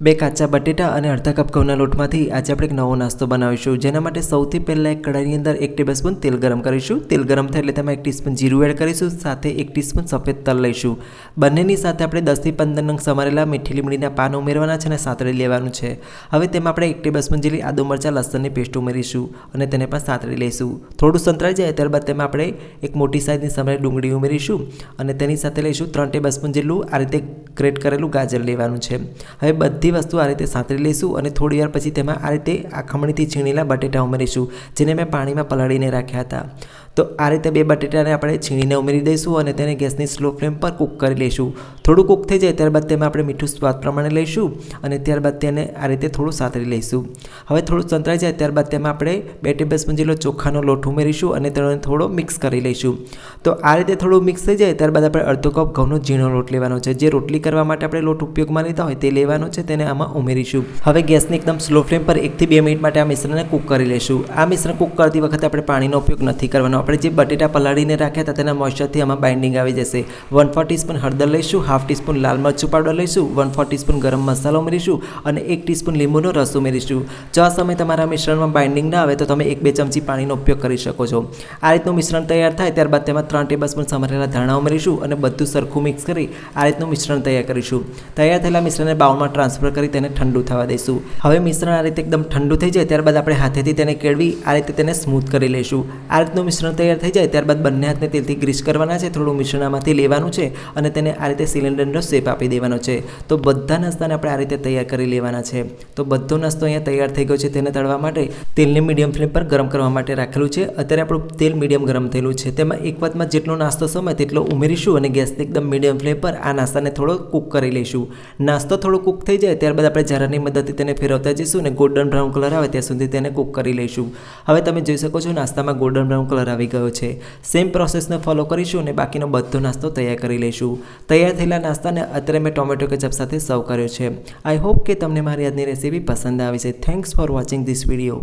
બે કાચા બટેટા અને અડધા કપ ઘઉંના લોટમાંથી આજે આપણે એક નવો નાસ્તો બનાવીશું, જેના માટે સૌથી પહેલાં એક કઢાઈની અંદર 1 ટેબલસ્પૂન તેલ ગરમ કરીશું. તેલ ગરમ થાય એટલે તેમાં 1 ટીસ્પૂન જીરું એડ કરીશું, સાથે 1 ટીસ્પૂન સફેદ તલ લઈશું. બંનેની સાથે આપણે 10થી 15 નંગ સમારેલા મીઠી લીમડીના પાન ઉમેરવાના છે અને સાતળી લેવાનું છે. હવે તેમાં આપણે 1 ટેબલસ્પૂન જેટલી આદુ મરચાં લસણની પેસ્ટ ઉમેરીશું અને તેને પણ સાતળી લઈશું. થોડું સંતળાઈ જાય ત્યારબાદ તેમાં આપણે એક મોટી સાઇઝની સમારેલી ડુંગળી ઉમેરીશું અને તેની સાથે લઈશું 3 ટેબલસ્પૂન જેટલું આ રીતે ગ્રેટ કરેલું ગાજર લેવાનું છે. હવે બધી વસ્તુ આ રીતે સાંતળી લઈશું અને થોડી વાર પછી તેમાં આ રીતે આ ખમણીથી છીણેલા બટેટા ઉમેરીશું, જેને મેં પાણીમાં પલાળીને રાખ્યા હતા. તો આ રીતે બે બટેટાને આપણે છીણીને ઉમેરી દઈશું અને તેને ગેસની સ્લો ફ્લેમ પર કૂક કરી લઈશું. થોડું કૂક થઈ જાય ત્યારબાદ તેમાં આપણે મીઠું સ્વાદ પ્રમાણે લઈશું અને ત્યારબાદ તેને આ રીતે થોડું સાંતળી લઈશું. હવે થોડું સંતળાઈ જાય ત્યારબાદ તેમાં આપણે 2 ટેબલસ્પૂન જેટલો ચોખાનો લોટ ઉમેરીશું અને તેને થોડો મિક્સ કરી લઈશું. તો આ રીતે થોડું મિક્સ થઈ જાય ત્યારબાદ આપણે અડધો કપ ઘઉંનો ઝીણો લોટ લેવાનો છે. જે રોટલી કરવા માટે આપણે લોટ ઉપયોગમાં લેતા હોય તે લેવાનો છે, તેને આમાં ઉમેરીશું. હવે ગેસની એકદમ સ્લો ફ્લેમ પર 1 થી 2 મિનિટ માટે આ મિશ્રણને કૂક કરી લઈશું. આ મિશ્રણ કૂક કરતી વખતે આપણે પાણીનો ઉપયોગ નથી કરવાનો. આપણે જે બટેટા પલાળીને રાખ્યા હતા તેના મોઇસ્ચરથી આમાં બાઇન્ડિંગ આવી જશે. 1/4 ટીસ્પૂન હળદર લઈશું, 1/2 ટીસ્પૂન લાલ મરચું પાવડર લઈશું, 1/4 ટીસ્પૂન ગરમ મસાલો ઉમેરીશું અને 1 ટીસ્પૂન લીંબુનો રસ ઉમેરીશું. જો આ સમય તમારા મિશ્રણમાં બાઇન્ડિંગ ના આવે તો તમે 1-2 ચમચી પાણીનો ઉપયોગ કરી શકો છો. આ રીતનું મિશ્રણ તૈયાર થાય ત્યારબાદ તેમાં 3 ટેબલસ્પૂન સમારેલા ધાણા ઉમેરીશું અને બધું સરખું મિક્સ કરી આ રીતનું મિશ્રણ તૈયાર કરીશું. તૈયાર થયેલા મિશ્રણને બાઉલમાં ટ્રાન્સફર કરી તેને ઠંડુ થવા દઈશું. હવે મિશ્રણ આ રીતે એકદમ ઠંડુ થઈ જાય ત્યારબાદ આપણે હાથેથી તેને કેળવી આ રીતે તેને સ્મૂથ કરી લઈશું. આ રીતનું મિશ્રણ તૈયાર થઈ જાય ત્યારબાદ બંને હાથને તેલથી ગ્રીસ કરવાના છે. થોડું મિશ્રણ આમાંથી લેવાનું છે અને તેને આ રીતે સિલિન્ડરનો શેપ આપી દેવાનો છે. તો બધા નાસ્તાને આપણે આ રીતે તૈયાર કરી લેવાના છે. તો બધો નાસ્તો અહીંયા તૈયાર થઈ ગયો છે. તેને તળવા માટે તેલને મીડિયમ ફ્લેમ પર ગરમ કરવા માટે રાખેલું છે. અત્યારે આપણું તેલ મીડિયમ ગરમ થયેલું છે. તેમાં એક વાતમાં જેટલો નાસ્તો સમય તેટલો ઉમેરીશું અને ગેસને એકદમ મીડિયમ ફ્લેમ પર આ નાસ્તાને થોડો કૂક કરી લઈશું. નાસ્તો થોડો કૂક થઈ જાય ત્યારબાદ આપણે ઝારાની મદદથી તેને ફેરવતા જઈશું અને ગોલ્ડન બ્રાઉન કલર આવે ત્યાં સુધી તેને કૂક કરી લઈશું. હવે તમે જોઈ શકો છો નાસ્તામાં ગોલ્ડન બ્રાઉન કલર આવી ગયો છે. સેમ પ્રોસેસને ફોલો કરીશું અને બાકીનો બધો નાસ્તો તૈયાર કરી લઈશું. તૈયાર થયેલા નાસ્તાને અત્યારે મેં ટોમેટો કેચઅપ સાથે સર્વ કર્યો છે. આઈ હોપ કે તમને મારી આજની રેસીપી પસંદ આવી છે. Thanks for watching this video.